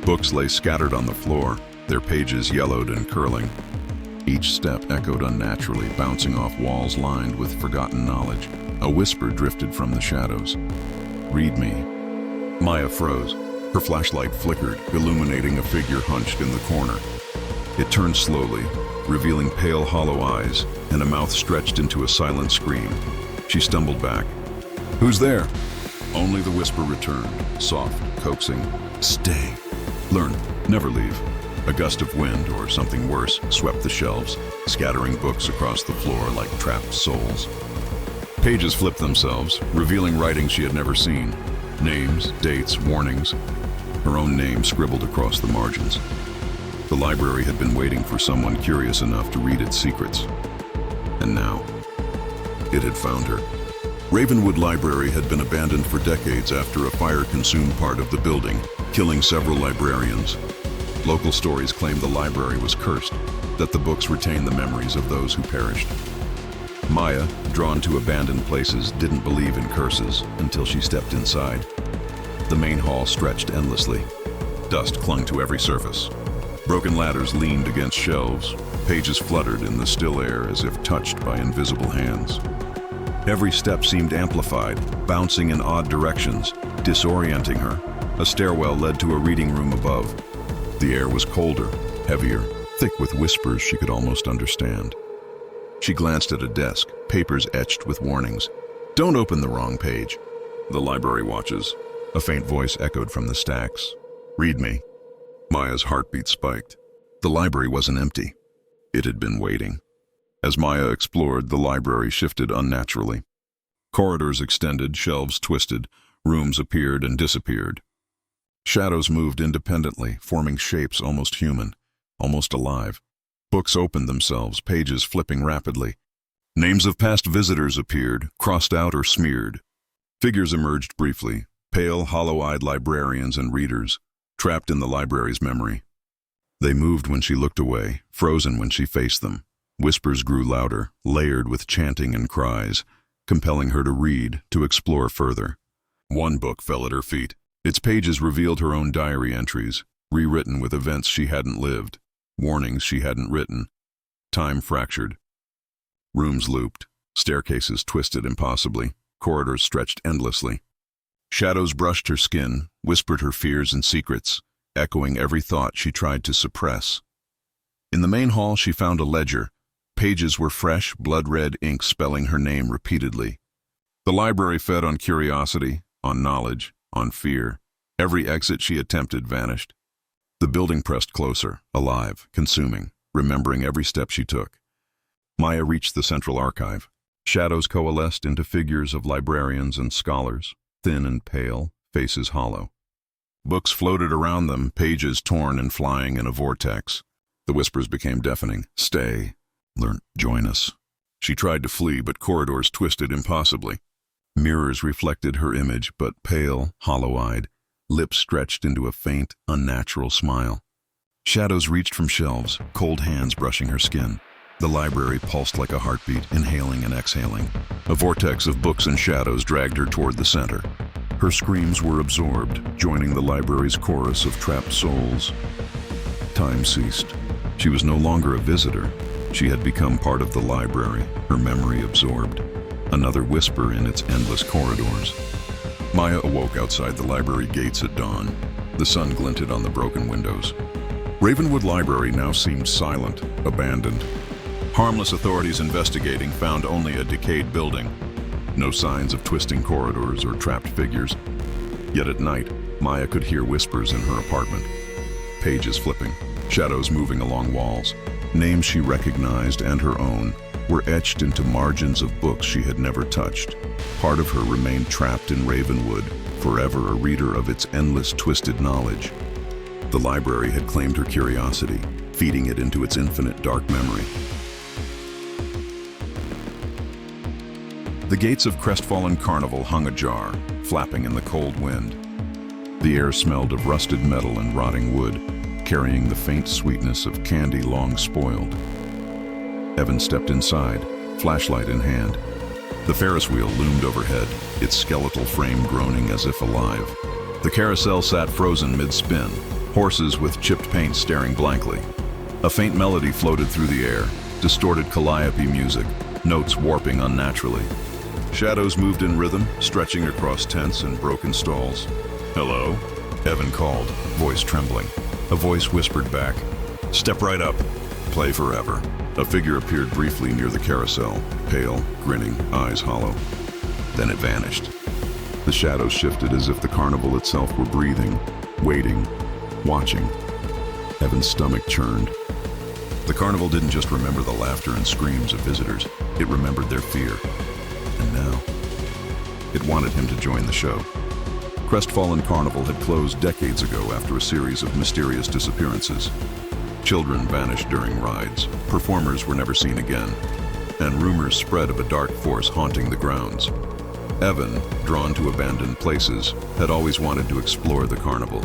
Books lay scattered on the floor, their pages yellowed and curling. Each step echoed unnaturally, bouncing off walls lined with forgotten knowledge. A whisper drifted from the shadows. "Read me." Maya froze. Her flashlight flickered, illuminating a figure hunched in the corner. It turned slowly, revealing pale, hollow eyes and a mouth stretched into a silent scream. She stumbled back. "Who's there?" Only the whisper returned, soft, coaxing. "Stay. Learn. Never leave." A gust of wind, or something worse, swept the shelves, scattering books across the floor like trapped souls. Pages flipped themselves, revealing writing she had never seen. Names, dates, warnings. Her own name scribbled across the margins. The library had been waiting for someone curious enough to read its secrets. And now, it had found her. Ravenwood Library had been abandoned for decades after a fire consumed part of the building, killing several librarians. Local stories claimed the library was cursed, that the books retained the memories of those who perished. Maya, drawn to abandoned places, didn't believe in curses until she stepped inside. The main hall stretched endlessly. Dust clung to every surface. Broken ladders leaned against shelves. Pages fluttered in the still air as if touched by invisible hands. Every step seemed amplified, bouncing in odd directions, disorienting her. A stairwell led to a reading room above. The air was colder, heavier, thick with whispers she could almost understand. She glanced at a desk, papers etched with warnings. "Don't open the wrong page." "The library watches." A faint voice echoed from the stacks. "Read me." Maya's heartbeat spiked. The library wasn't empty. It had been waiting. As Maya explored, the library shifted unnaturally. Corridors extended, shelves twisted, rooms appeared and disappeared. Shadows moved independently, forming shapes almost human, almost alive. Books opened themselves, pages flipping rapidly. Names of past visitors appeared, crossed out or smeared. Figures emerged briefly, pale, hollow-eyed librarians and readers, trapped in the library's memory. They moved when she looked away, frozen when she faced them. Whispers grew louder, layered with chanting and cries, compelling her to read, to explore further. One book fell at her feet. Its pages revealed her own diary entries, rewritten with events she hadn't lived, warnings she hadn't written. Time fractured. Rooms looped, staircases twisted impossibly, corridors stretched endlessly. Shadows brushed her skin, whispered her fears and secrets, echoing every thought she tried to suppress. In the main hall she found a ledger. Pages were fresh, blood-red ink spelling her name repeatedly. The library fed on curiosity, on knowledge, on fear. Every exit she attempted vanished. The building pressed closer, alive, consuming, remembering every step she took. Maya reached the central archive. Shadows coalesced into figures of librarians and scholars, thin and pale, faces hollow. Books floated around them, pages torn and flying in a vortex. The whispers became deafening. "Stay. Learn. Join us." She tried to flee, but corridors twisted impossibly. Mirrors reflected her image, but pale, hollow-eyed, lips stretched into a faint, unnatural smile. Shadows reached from shelves, cold hands brushing her skin. The library pulsed like a heartbeat, inhaling and exhaling. A vortex of books and shadows dragged her toward the center. Her screams were absorbed, joining the library's chorus of trapped souls. Time ceased. She was no longer a visitor. She had become part of the library, her memory absorbed. Another whisper in its endless corridors. Maya awoke outside the library gates at dawn. The sun glinted on the broken windows. Ravenwood Library now seemed silent, abandoned. Harmless authorities investigating found only a decayed building. No signs of twisting corridors or trapped figures. Yet at night, Maya could hear whispers in her apartment. Pages flipping, shadows moving along walls. Names she recognized and her own were etched into margins of books she had never touched. Part of her remained trapped in Ravenwood, forever a reader of its endless twisted knowledge. The library had claimed her curiosity, feeding it into its infinite dark memory. The gates of crestfallen Carnival hung ajar, flapping in the cold wind. The air smelled of rusted metal and rotting wood, carrying the faint sweetness of candy long spoiled. Evan stepped inside, flashlight in hand. The Ferris wheel loomed overhead, its skeletal frame groaning as if alive. The carousel sat frozen mid-spin, horses with chipped paint staring blankly. A faint melody floated through the air, distorted calliope music, notes warping unnaturally. Shadows moved in rhythm, stretching across tents and broken stalls. "Hello?" Evan called, voice trembling. A voice whispered back, "Step right up. Play forever." A figure appeared briefly near the carousel, pale, grinning, eyes hollow. Then it vanished. The shadows shifted as if the carnival itself were breathing, waiting, watching. Evan's stomach churned. The carnival didn't just remember the laughter and screams of visitors, it remembered their fear. And now, it wanted him to join the show. Crestfallen Carnival had closed decades ago after a series of mysterious disappearances. Children vanished during rides, performers were never seen again, and rumors spread of a dark force haunting the grounds. Evan, drawn to abandoned places, had always wanted to explore the carnival.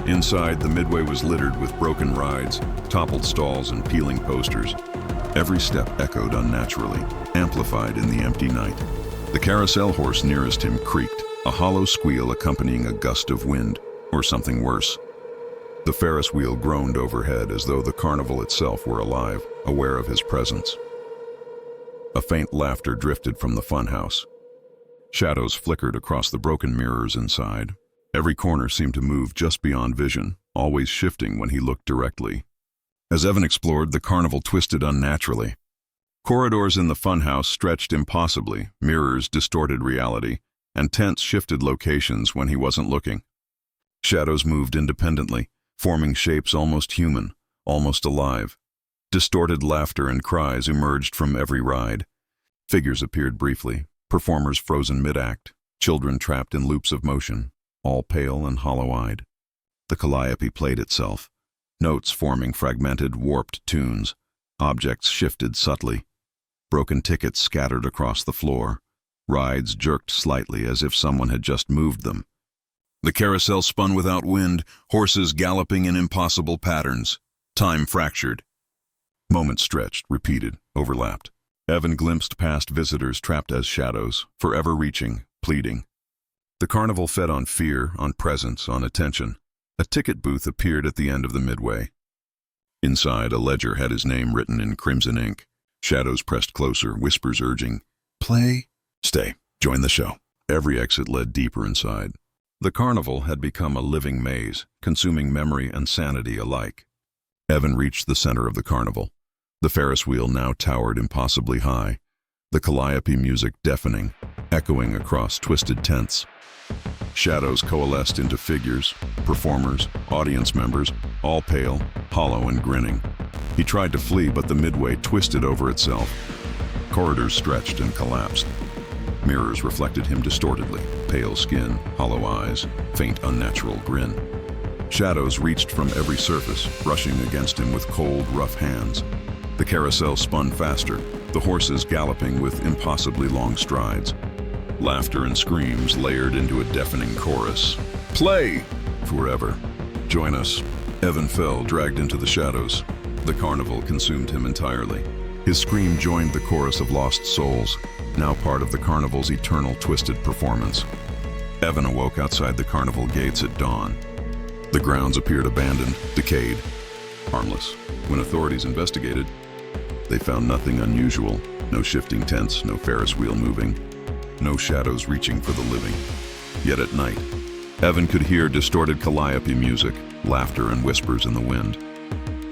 Inside, the midway was littered with broken rides, toppled stalls, and peeling posters. Every step echoed unnaturally, amplified in the empty night. The carousel horse nearest him creaked, a hollow squeal accompanying a gust of wind, or something worse. The Ferris wheel groaned overhead as though the carnival itself were alive, aware of his presence. A faint laughter drifted from the funhouse. Shadows flickered across the broken mirrors inside. Every corner seemed to move just beyond vision, always shifting when he looked directly. As Evan explored, the carnival twisted unnaturally. Corridors in the funhouse stretched impossibly, mirrors distorted reality, and tents shifted locations when he wasn't looking. Shadows moved independently, forming shapes almost human, almost alive. Distorted laughter and cries emerged from every ride. Figures appeared briefly, performers frozen mid-act, children trapped in loops of motion, all pale and hollow-eyed. The calliope played itself, notes forming fragmented, warped tunes. Objects shifted subtly. Broken tickets scattered across the floor. Rides jerked slightly as if someone had just moved them. The carousel spun without wind, horses galloping in impossible patterns. Time fractured. Moments stretched, repeated, overlapped. Evan glimpsed past visitors trapped as shadows, forever reaching, pleading. The carnival fed on fear, on presence, on attention. A ticket booth appeared at the end of the midway. Inside, a ledger had his name written in crimson ink. Shadows pressed closer, whispers urging, "Play, stay, join the show." Every exit led deeper inside. The carnival had become a living maze, consuming memory and sanity alike. Evan reached the center of the carnival. The Ferris wheel now towered impossibly high, the calliope music deafening, echoing across twisted tents. Shadows coalesced into figures, performers, audience members, all pale, hollow, and grinning. He tried to flee, but the midway twisted over itself. Corridors stretched and collapsed. Mirrors reflected him distortedly, pale skin, hollow eyes, faint unnatural grin. Shadows reached from every surface, brushing against him with cold, rough hands. The carousel spun faster, the horses galloping with impossibly long strides. Laughter and screams layered into a deafening chorus. "Play! Forever. Join us." Evan fell, dragged into the shadows. The carnival consumed him entirely. His scream joined the chorus of lost souls, now part of the carnival's eternal twisted performance. Evan awoke outside the carnival gates at dawn. The grounds appeared abandoned, decayed, harmless. When authorities investigated, they found nothing unusual. No shifting tents, no Ferris wheel moving, no shadows reaching for the living. Yet at night, Evan could hear distorted calliope music, laughter and whispers in the wind.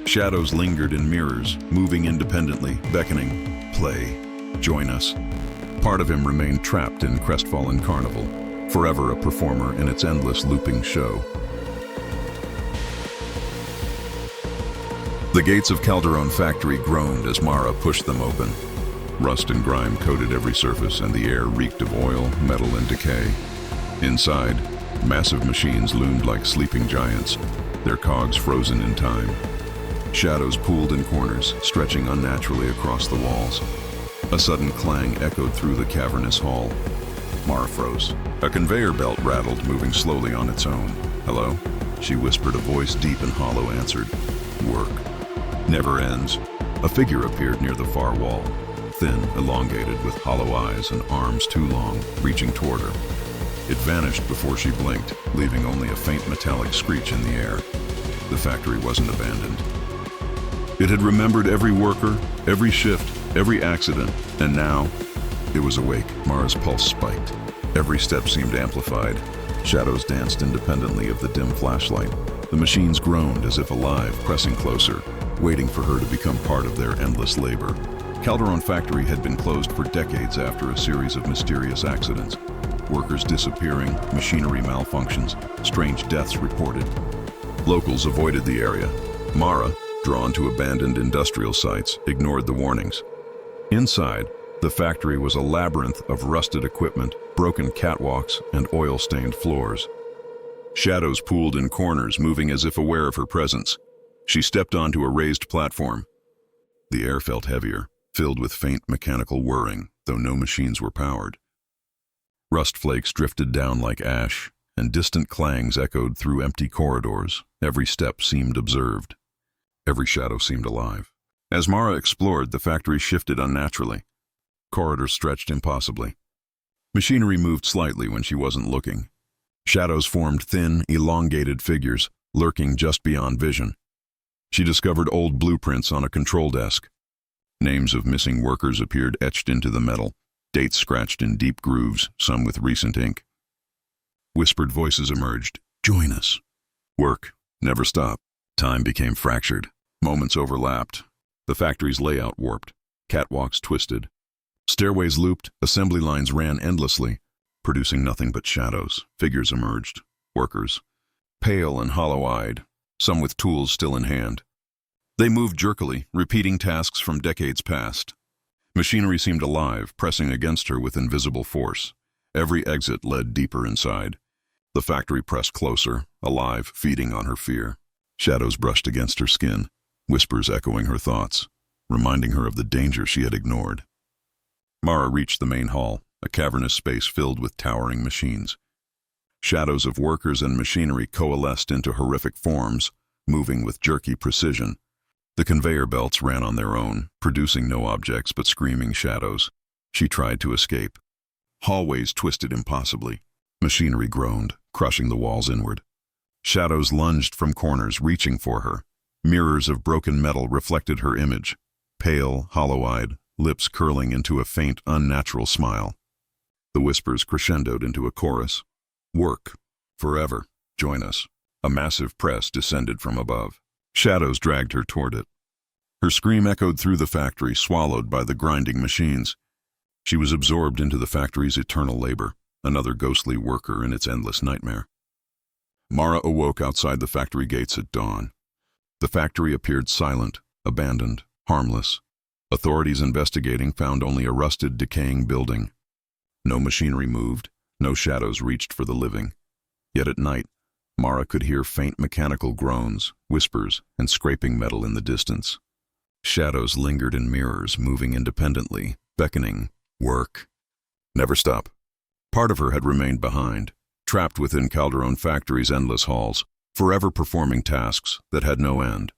Shadows lingered in mirrors, moving independently, beckoning, "Play, join us." Part of him remained trapped in Crestfallen Carnival, forever a performer in its endless looping show. The gates of Calderon Factory groaned as Mara pushed them open. Rust and grime coated every surface, and the air reeked of oil, metal, and decay. Inside, massive machines loomed like sleeping giants, their cogs frozen in time. Shadows pooled in corners, stretching unnaturally across the walls. A sudden clang echoed through the cavernous hall. Mara froze. A conveyor belt rattled, moving slowly on its own. "Hello?" she whispered. A voice deep and hollow answered. "Work. Never ends." A figure appeared near the far wall, thin, elongated, with hollow eyes and arms too long, reaching toward her. It vanished before she blinked, leaving only a faint metallic screech in the air. The factory wasn't abandoned. It had remembered every worker, every shift, every accident, and now it was awake. Mara's pulse spiked. Every step seemed amplified. Shadows danced independently of the dim flashlight. The machines groaned as if alive, pressing closer, waiting for her to become part of their endless labor. Calderon factory had been closed for decades after a series of mysterious accidents. Workers disappearing, machinery malfunctions, strange deaths reported. Locals avoided the area. Mara, drawn to abandoned industrial sites, ignored the warnings. Inside, the factory was a labyrinth of rusted equipment, broken catwalks, and oil-stained floors. Shadows pooled in corners, moving as if aware of her presence. She stepped onto a raised platform. The air felt heavier, filled with faint mechanical whirring, though no machines were powered. Rust flakes drifted down like ash, and distant clangs echoed through empty corridors. Every step seemed observed. Every shadow seemed alive. As Mara explored, the factory shifted unnaturally. Corridors stretched impossibly. Machinery moved slightly when she wasn't looking. Shadows formed thin, elongated figures, lurking just beyond vision. She discovered old blueprints on a control desk. Names of missing workers appeared etched into the metal, dates scratched in deep grooves, some with recent ink. Whispered voices emerged. "Join us." Work. Never stop. Time became fractured. Moments overlapped. The factory's layout warped. Catwalks twisted. Stairways looped. Assembly lines ran endlessly, producing nothing but shadows. Figures emerged. Workers. Pale and hollow-eyed, some with tools still in hand. They moved jerkily, repeating tasks from decades past. Machinery seemed alive, pressing against her with invisible force. Every exit led deeper inside. The factory pressed closer, alive, feeding on her fear. Shadows brushed against her skin, whispers echoing her thoughts, reminding her of the danger she had ignored. Mara reached the main hall, a cavernous space filled with towering machines. Shadows of workers and machinery coalesced into horrific forms, moving with jerky precision. The conveyor belts ran on their own, producing no objects but screaming shadows. She tried to escape. Hallways twisted impossibly. Machinery groaned, crushing the walls inward. Shadows lunged from corners, reaching for her. Mirrors of broken metal reflected her image, pale, hollow-eyed, lips curling into a faint, unnatural smile. The whispers crescendoed into a chorus. "Work. Forever. Join us." A massive press descended from above. Shadows dragged her toward it. Her scream echoed through the factory, swallowed by the grinding machines. She was absorbed into the factory's eternal labor, another ghostly worker in its endless nightmare. Mara awoke outside the factory gates at dawn. The factory appeared silent, abandoned, harmless. Authorities investigating found only a rusted, decaying building. No machinery moved, no shadows reached for the living. Yet at night, Mara could hear faint mechanical groans, whispers, and scraping metal in the distance. Shadows lingered in mirrors, moving independently, beckoning. Work. Never stop. Part of her had remained behind, trapped within Calderon Factory's endless halls, forever performing tasks that had no end.